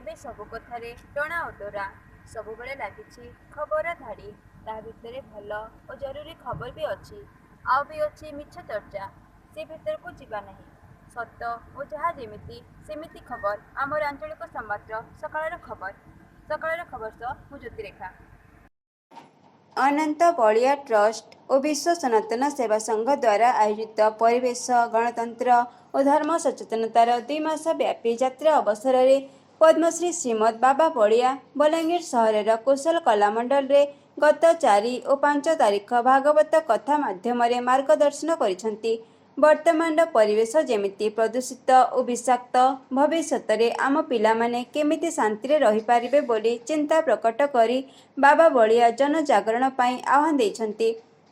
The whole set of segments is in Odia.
ଏବେ ସବୁ କଥାରେ ଟଣା ଓଟରା ସବୁବେଳେ ଲାଗିଛି ଖବର ଧାଡ଼ି। ତା ଭିତରେ ଭଲ ଓ ଜରୁରୀ ଖବର ବି ଅଛି, ଆଉ ବି ଅଛି ମିଛ ଚର୍ଚ୍ଚା। ସେ ଭିତରକୁ ଯିବା ନାହିଁ। ସତ ଓ ଯାହା ଯେମିତି ସେମିତି ଖବର ଆମର ଆଞ୍ଚଳିକ ସମ୍ବାଦର ସକାଳର ଖବର ସହ ମୁଁ ଜ୍ୟୋତିରେଖା। ଅନନ୍ତ ବଳିଆ ଟ୍ରଷ୍ଟ ଓ ବିଶ୍ୱ ସନାତନ ସେବା ସଂଘ ଦ୍ୱାରା ଆୟୋଜିତ ପରିବେଶ, ଗଣତନ୍ତ୍ର ଓ ଧର୍ମ ସଚେତନତାର 2 ମାସ ବ୍ୟାପୀ ଯାତ୍ରା ଅବସରରେ ପଦ୍ମଶ୍ରୀ ଶ୍ରୀମଦ୍ ବାବା ବଳିଆ ବଲାଙ୍ଗୀର ସହରର କୁଶଲ କଲାମଣ୍ଡଳରେ ଗତ 4 ଓ 5 ତାରିଖ ଭାଗବତ କଥା ମାଧ୍ୟମରେ ମାର୍ଗଦର୍ଶନ କରିଛନ୍ତି। ବର୍ତ୍ତମାନର ପରିବେଶ ଯେମିତି ପ୍ରଦୂଷିତ ଓ ବିଷାକ୍ତ, ଭବିଷ୍ୟତରେ ଆମ ପିଲାମାନେ କେମିତି ଶାନ୍ତିରେ ରହିପାରିବେ ବୋଲି ଚିନ୍ତା ପ୍ରକଟ କରି ବାବା ବଳିଆ ଜନଜାଗରଣ ପାଇଁ ଆହ୍ୱାନ ଦେଇଛନ୍ତି।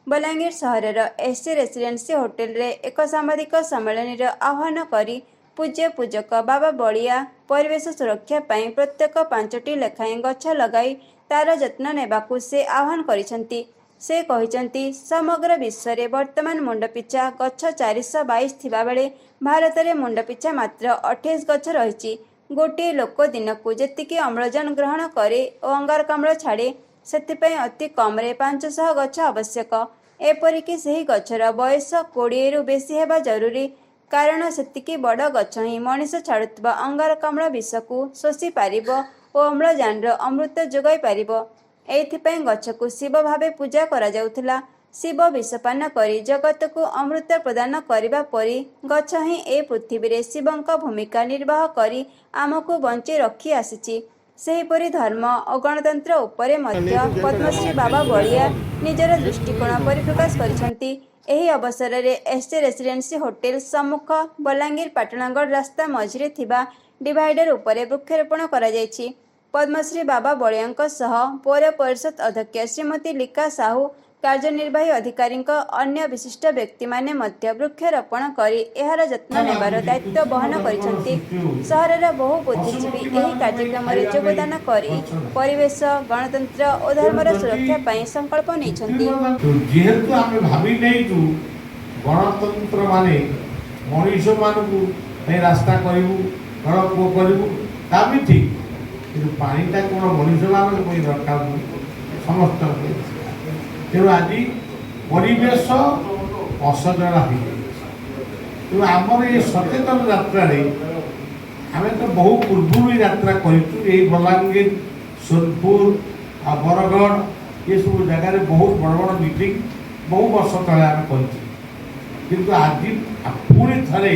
ବଲାଙ୍ଗୀର ସହରର ଏସ୍ସି ରେସିଡେନ୍ସି ହୋଟେଲରେ ଏକ ସାମ୍ବାଦିକ ସମ୍ମିଳନୀର ଆହ୍ୱାନ କରି ପୂଜ୍ୟ ପୂଜକ ବାବା ବଳିଆ ପରିବେଶ ସୁରକ୍ଷା ପାଇଁ ପ୍ରତ୍ୟେକ 5ଟି ଲେଖାଏଁ ଗଛ ଲଗାଇ ତାର ଯତ୍ନ ନେବାକୁ ସେ ଆହ୍ୱାନ କରିଛନ୍ତି। ସେ କହିଛନ୍ତି, ସମଗ୍ର ବିଶ୍ୱରେ ବର୍ତ୍ତମାନ ମୁଣ୍ଡପିଛା ଗଛ 422 ଥିବାବେଳେ ଭାରତରେ ମୁଣ୍ଡପିଛା ମାତ୍ର 28 ଗଛ ରହିଛି। ଗୋଟିଏ ଲୋକ ଦିନକୁ ଯେତିକି ଅମ୍ଳଜାନ ଗ୍ରହଣ କରେ ଓ ଅଙ୍ଗାରକାମ୍ଳ ଛାଡ଼େ, ସେଥିପାଇଁ ଅତି କମରେ 500 ଗଛ ଆବଶ୍ୟକ। ଏପରିକି ସେହି ଗଛର ବୟସ 20ରୁ ବେଶୀ ହେବା ଜରୁରୀ, କାରଣ ସେତିକି ବଡ଼ ଗଛ ହିଁ ମଣିଷ ଛାଡ଼ୁଥିବା ଅଙ୍ଗାରକାମ୍ଳ ବିଷକୁ ଶୋଷି ପାରିବ ଓ ଅମ୍ଳଜାନର ଅମୃତ ଯୋଗାଇ ପାରିବ। ଏଇଥିପାଇଁ ଗଛକୁ ଶିବ ଭାବେ ପୂଜା କରାଯାଉଥିଲା। ଶିବ ବିଷପାନ କରି ଜଗତକୁ ଅମୃତ ପ୍ରଦାନ କରିବା ପରି ଗଛ ହିଁ ଏ ପୃଥିବୀରେ ଶିବଙ୍କ ଭୂମିକା ନିର୍ବାହ କରି ଆମକୁ ବଞ୍ଚେଇ ରଖି ଆସିଛି। ସେହିପରି ଧର୍ମ ଓ ଗଣତନ୍ତ୍ର ଉପରେ ମଧ୍ୟ ପଦ୍ମଶ୍ରୀ ବାବା ବଳିଆ ନିଜର ଦୃଷ୍ଟିକୋଣ ପରିପ୍ରକାଶ କରିଛନ୍ତି। ଏହି ଅବସରରେ ଏସ୍ସି ରେସିଡେନ୍ସି ହୋଟେଲ ସମ୍ମୁଖ ବଲାଙ୍ଗୀର ପାଟଣାଗଡ଼ ରାସ୍ତା ମଝିରେ ଥିବା ଡିଭାଇଡର ଉପରେ ବୃକ୍ଷରୋପଣ କରାଯାଇଛି। ପଦ୍ମଶ୍ରୀ ବାବା ବଳିଆଙ୍କ ସହ ପୌର ପରିଷଦ ଅଧ୍ୟକ୍ଷ ଶ୍ରୀମତୀ ଲିକା ସାହୁ, କାର୍ଯ୍ୟନିର୍ବାହୀ ଅଧିକାରୀଙ୍କ ଅନ୍ୟ ବିଶିଷ୍ଟ ବ୍ୟକ୍ତିମାନେ ମଧ୍ୟ ବୃକ୍ଷରୋପଣ କରି ଏହାର ଯତ୍ନ ନେବାର ଦାୟିତ୍ୱ ବହନ କରିଛନ୍ତି। ସହରର ବହୁ ବୁଦ୍ଧିଜୀବୀ ଏହି କାର୍ଯ୍ୟକ୍ରମରେ ଯୋଗଦାନ କରି ପରିବେଶ, ଗଣତନ୍ତ୍ର ଓ ଧର୍ମର ସୁରକ୍ଷା ପାଇଁ ସଂକଳ୍ପ ନେଇଛନ୍ତି। ଯେହେତୁ ଆମେ ଭାବି ନେଇଛୁ ଗଣତନ୍ତ୍ର ମାନେ ମଣିଷମାନଙ୍କୁ ପାଇଁ ରାସ୍ତା କରିବୁ, ନଳକୂଅ କରିବୁ, ତା ବି ଠିକ୍, କିନ୍ତୁ ପାଣିଟା କ'ଣ ମଣିଷମାନଙ୍କ ପାଇଁ ଦରକାର ନୁହେଁ, ସମସ୍ତଙ୍କ ପାଇଁ। ତେଣୁ ଆଜି ପରିବେଶ ଅସଜଡ଼ା ହୋଇଯାଇଛି। ତେଣୁ ଆମର ଏ ସଚେତନ ଯାତ୍ରାରେ ଆମେ ତ ବହୁ ପୂର୍ବରୁ ଯାତ୍ରା କରିଛୁ। ଏଇ ବଲାଙ୍ଗୀର, ସୋନପୁର ଆଉ ବରଗଡ଼ ଏସବୁ ଜାଗାରେ ବହୁତ ବଡ଼ ବଡ଼ ମିଟିଂ ବହୁ ବର୍ଷ ତଳେ ଆମେ କରିଛୁ, କିନ୍ତୁ ଆଜି ପୁଣି ଥରେ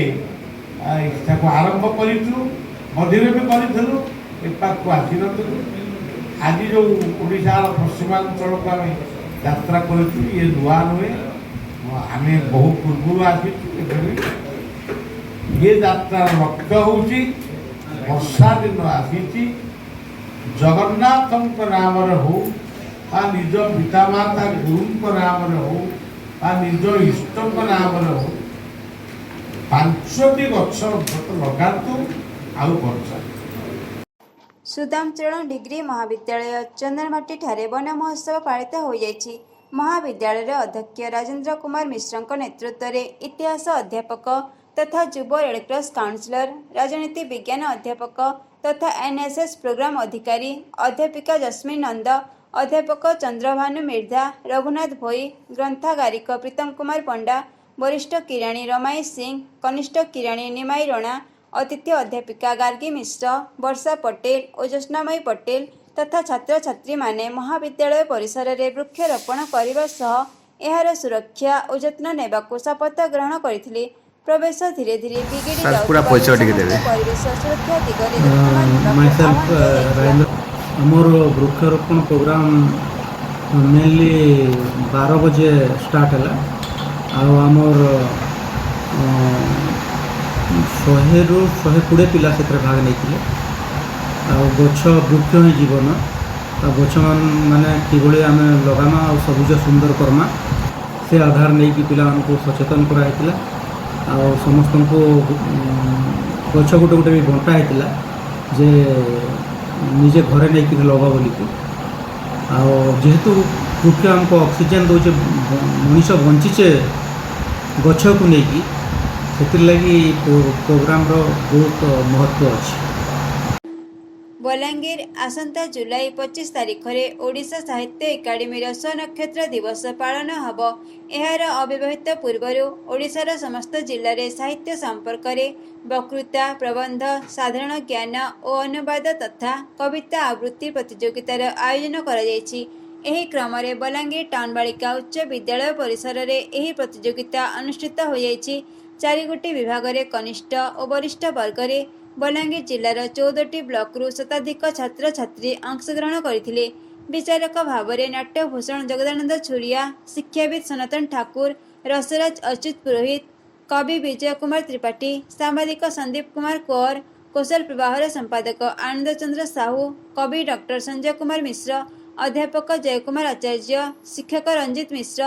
ତାକୁ ଆରମ୍ଭ କରିଛୁ। ମଝିରେ ବି କରିଥିଲୁ, ଏ ପାଖକୁ ଆସିନଥିଲୁ। ଆଜି ଯେଉଁ ଓଡ଼ିଶାର ପଶ୍ଚିମାଞ୍ଚଳକୁ ଆମେ ଯାତ୍ରା କରିଛୁ, ଇଏ ନୂଆ ନୁହେଁ, ଆମେ ବହୁ ପୂର୍ବରୁ ଆସିଛୁ। ଏ ଯାତ୍ରାର ଲକ୍ଷ୍ୟ ହେଉଛି ବର୍ଷା ଦିନ ଆସିଛି, ଜଗନ୍ନାଥଙ୍କ ନାମରେ ହଉ ବା ନିଜ ପିତାମାତା ଗୁରୁଙ୍କ ନାମରେ ହଉ ବା ନିଜ ଇଷ୍ଟଙ୍କ ନାମରେ ହଉ 5ଟି ଗଛ ଲଗାନ୍ତୁ ଆଉ ବଞ୍ଚାନ୍ତୁ। ସୁଦାମଚରଣ ଡିଗ୍ରୀ ମହାବିଦ୍ୟାଳୟ ଚନ୍ଦନମାଟିଠାରେ ବନ ମହୋତ୍ସବ ପାଳିତ ହୋଇଯାଇଛି। ମହାବିଦ୍ୟାଳୟର ଅଧ୍ୟକ୍ଷ ରାଜେନ୍ଦ୍ର କୁମାର ମିଶ୍ରଙ୍କ ନେତୃତ୍ୱରେ ଇତିହାସ ଅଧ୍ୟାପକ ତଥା ଯୁବ ରେଡକ୍ରସ କାଉନସିଲର, ରାଜନୀତି ବିଜ୍ଞାନ ଅଧ୍ୟାପକ ତଥା NSS ପ୍ରୋଗ୍ରାମ ଅଧିକାରୀ ଅଧ୍ୟାପିକା ଜସ୍ମିନ ନନ୍ଦ, ଅଧ୍ୟାପକ ଚନ୍ଦ୍ରଭାନୁ ମିର୍ଦ୍ଧା, ରଘୁନାଥ ଭୋଇ, ଗ୍ରନ୍ଥାଗାରିକ ପ୍ରୀତମ କୁମାର ପଣ୍ଡା, ବରିଷ୍ଠ କିରାଣୀ ରମାଇ ସିଂ, କନିଷ୍ଠ କିରାଣୀ ନିମାଇ ରଣା, ଅତିଥି ଅଧ୍ୟାପିକା ଗାର୍ଗୀ ମିଶ୍ର, ବର୍ଷା ପଟେଲ ଓ ଜ୍ୟୋତ୍ସ୍ନାମୟୀ ପଟେଲ ତଥା ଛାତ୍ରଛାତ୍ରୀମାନେ ମହାବିଦ୍ୟାଳୟ ପରିସରରେ ବୃକ୍ଷରୋପଣ କରିବା ସହ ଏହାର ସୁରକ୍ଷା ଓ ଯତ୍ନ ନେବାକୁ ଶପଥ ଗ୍ରହଣ କରିଥିଲେ। ପ୍ରବେଶ ଧୀରେ ଧୀରେ ବିଗିଡ଼ି ଯାଉଥିବା ପରିବେଶ ସୁରକ୍ଷା ଦିଗରେ ଯତ୍ନବାନ ହେବାକୁ ଆହ୍ୱାନ ଦିଆଯାଇଥିଲା। ଆମର ବୃକ୍ଷରୋପଣ ପ୍ରୋଗ୍ରାମ ମେନଲି 12 ବଜେ ଷ୍ଟାର୍ଟ ହେଲା। ଆଉ ଆମର 100ରୁ 120 ପିଲା ସେଥିରେ ଭାଗ ନେଇଥିଲେ। ଆଉ ଗଛ ବୃକ୍ଷ ହିଁ ଜୀବନ। ଆଉ ଗଛ ମାନେ କିଭଳି ଆମେ ଲଗାମା ଆଉ ସବୁଜ ସୁନ୍ଦର କର୍ମା, ସେ ଆଧାର ନେଇକି ପିଲାମାନଙ୍କୁ ସଚେତନ କରାଯାଇଥିଲା। ଆଉ ସମସ୍ତଙ୍କୁ ଗଛ ଗୋଟେ ଗୋଟେ ବି ବଣ୍ଟା ହେଇଥିଲା ଯେ ନିଜେ ଘରେ ନେଇକି ଲଗାଅ ବୋଲିକି। ଆଉ ଯେହେତୁ ବୃକ୍ଷ ଆମକୁ ଅକ୍ସିଜେନ୍ ଦେଉଛେ, ମଣିଷ ବଞ୍ଚିଛେ ଗଛକୁ ନେଇକି, ସେଥିର୍ଲାଗି ପ୍ରୋଗ୍ରାମର ବହୁତ ମହତ୍ତ୍ୱ ଅଛି। ବଲାଙ୍ଗୀର ଆସନ୍ତା ଜୁଲାଇ 25 ତାରିଖରେ ଓଡ଼ିଶା ସାହିତ୍ୟ ଏକାଡେମୀର ସ୍ୱନକ୍ଷତ୍ର ଦିବସ ପାଳନ ହେବ। ଏହାର ଅବ୍ୟବହିତ ପୂର୍ବରୁ ଓଡ଼ିଶାର ସମସ୍ତ ଜିଲ୍ଲାରେ ସାହିତ୍ୟ ସମ୍ପର୍କରେ ବକ୍ତୃତା, ପ୍ରବନ୍ଧ, ସାଧାରଣ ଜ୍ଞାନ ଓ ଅନୁବାଦ ତଥା କବିତା ଆବୃତ୍ତି ପ୍ରତିଯୋଗିତାର ଆୟୋଜନ କରାଯାଇଛି। ଏହି କ୍ରମରେ ବଲାଙ୍ଗୀର ଟାଉନ ବାଳିକା ଉଚ୍ଚ ବିଦ୍ୟାଳୟ ପରିସରରେ ଏହି ପ୍ରତିଯୋଗିତା ଅନୁଷ୍ଠିତ ହୋଇଯାଇଛି। 4ଗୋଟି ବିଭାଗରେ କନିଷ୍ଠ ଓ ବରିଷ୍ଠ ବର୍ଗରେ ବଲାଙ୍ଗୀର ଜିଲ୍ଲାର 14ଟି ବ୍ଲକରୁ ଶତାଧିକ ଛାତ୍ରଛାତ୍ରୀ ଅଂଶଗ୍ରହଣ କରିଥିଲେ। ବିଚାରକ ଭାବରେ ନାଟ୍ୟଭୂଷଣ ଜଗଦାନନ୍ଦ ଛୁରିଆ, ଶିକ୍ଷାବିତ୍ ସନାତନ ଠାକୁର, ରସରାଜ ଅଚ୍ୟୁତ ପୁରୋହିତ, କବି ବିଜୟ କୁମାର ତ୍ରିପାଠୀ, ସାମ୍ବାଦିକ ସନ୍ଦୀପ କୁମାର କୌର, କୌଶଳ ପ୍ରବାହର ସମ୍ପାଦକ ଆନନ୍ଦ ଚନ୍ଦ୍ର ସାହୁ, କବି ଡକ୍ଟର ସଞ୍ଜୟ କୁମାର ମିଶ୍ର, ଅଧ୍ୟାପକ ଜୟକୁମାର ଆଚାର୍ଯ୍ୟ, ଶିକ୍ଷକ ରଞ୍ଜିତ ମିଶ୍ର,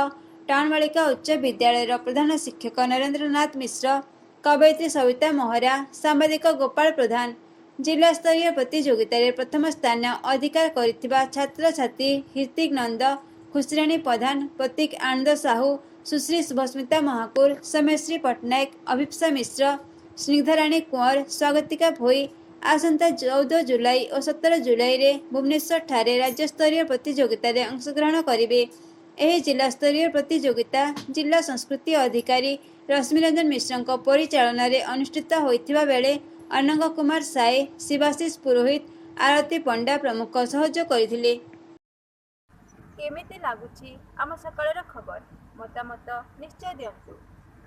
ଟାଉନ ବାଳିକା ଉଚ୍ଚ ବିଦ୍ୟାଳୟର ପ୍ରଧାନ ଶିକ୍ଷକ ନରେନ୍ଦ୍ରନାଥ ମିଶ୍ର, କବୟିତ୍ରୀ ସବିତା ମହରା, ସାମ୍ବାଦିକ ଗୋପାଳ ପ୍ରଧାନ। ଜିଲ୍ଲାସ୍ତରୀୟ ପ୍ରତିଯୋଗିତାରେ ପ୍ରଥମ ସ୍ଥାନ ଅଧିକାର କରିଥିବା ଛାତ୍ରଛାତ୍ରୀ ହୃତିକ ନନ୍ଦ, ଖୁସିରାଣୀ ପ୍ରଧାନ, ପ୍ରତୀକ ଆନନ୍ଦ ସାହୁ, ସୁଶ୍ରୀ ଶୁଭସ୍ମିତା ମହାକୁର, ସୌମ୍ୟଶ୍ରୀ ପଟ୍ଟନାୟକ, ଅଭିପ୍ସା ମିଶ୍ର, ସ୍ନିଗ୍ଧାରାଣୀ କୁଅଁର, ସ୍ୱାଗତିକା ଭୋଇ ଆସନ୍ତା 14 ଜୁଲାଇ ଓ 17 ଜୁଲାଇରେ ଭୁବନେଶ୍ୱରଠାରେ ରାଜ୍ୟସ୍ତରୀୟ ପ୍ରତିଯୋଗିତାରେ ଅଂଶଗ୍ରହଣ କରିବେ। ଏହି ଜିଲ୍ଲାସ୍ତରୀୟ ପ୍ରତିଯୋଗିତା ଜିଲ୍ଲା ସଂସ୍କୃତି ଅଧିକାରୀ ରଶ୍ମିରଞ୍ଜନ ମିଶ୍ରଙ୍କ ପରିଚାଳନାରେ ଅନୁଷ୍ଠିତ ହୋଇଥିବା ବେଳେ ଅନଙ୍ଗ କୁମାର ସାଏ, ଶିବାଶିଷ ପୁରୋହିତ, ଆରତୀ ପଣ୍ଡା ପ୍ରମୁଖ ସହଯୋଗ କରିଥିଲେ। କେମିତି ଲାଗୁଛି ଆମ ସକାଳର ଖବର? ମତାମତ ନିଶ୍ଚୟ ଦିଅନ୍ତୁ।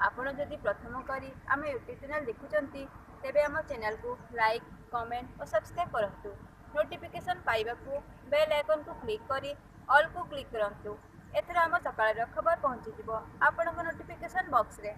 ଆପଣ ଯଦି ପ୍ରଥମ କରି ଆମ ୟୁଟ୍ୟୁବ୍ ଚ୍ୟାନେଲ୍ ଦେଖୁଛନ୍ତି ତେବେ ଆମ ଚ୍ୟାନେଲକୁ ଲାଇକ୍, କମେଣ୍ଟ ଓ ସବସ୍କ୍ରାଇବ୍ କରନ୍ତୁ। ନୋଟିଫିକେସନ୍ ପାଇବାକୁ ବେଲ୍ ଆଇକନ୍କୁ କ୍ଲିକ୍ କରି ଅଲ୍କୁ କ୍ଲିକ୍ କରନ୍ତୁ। ଏଥର ଆମ ସକାଳର ଖବର ପହଞ୍ଚିଯିବ ଆପଣଙ୍କ ନୋଟିଫିକେସନ୍ ବକ୍ସରେ।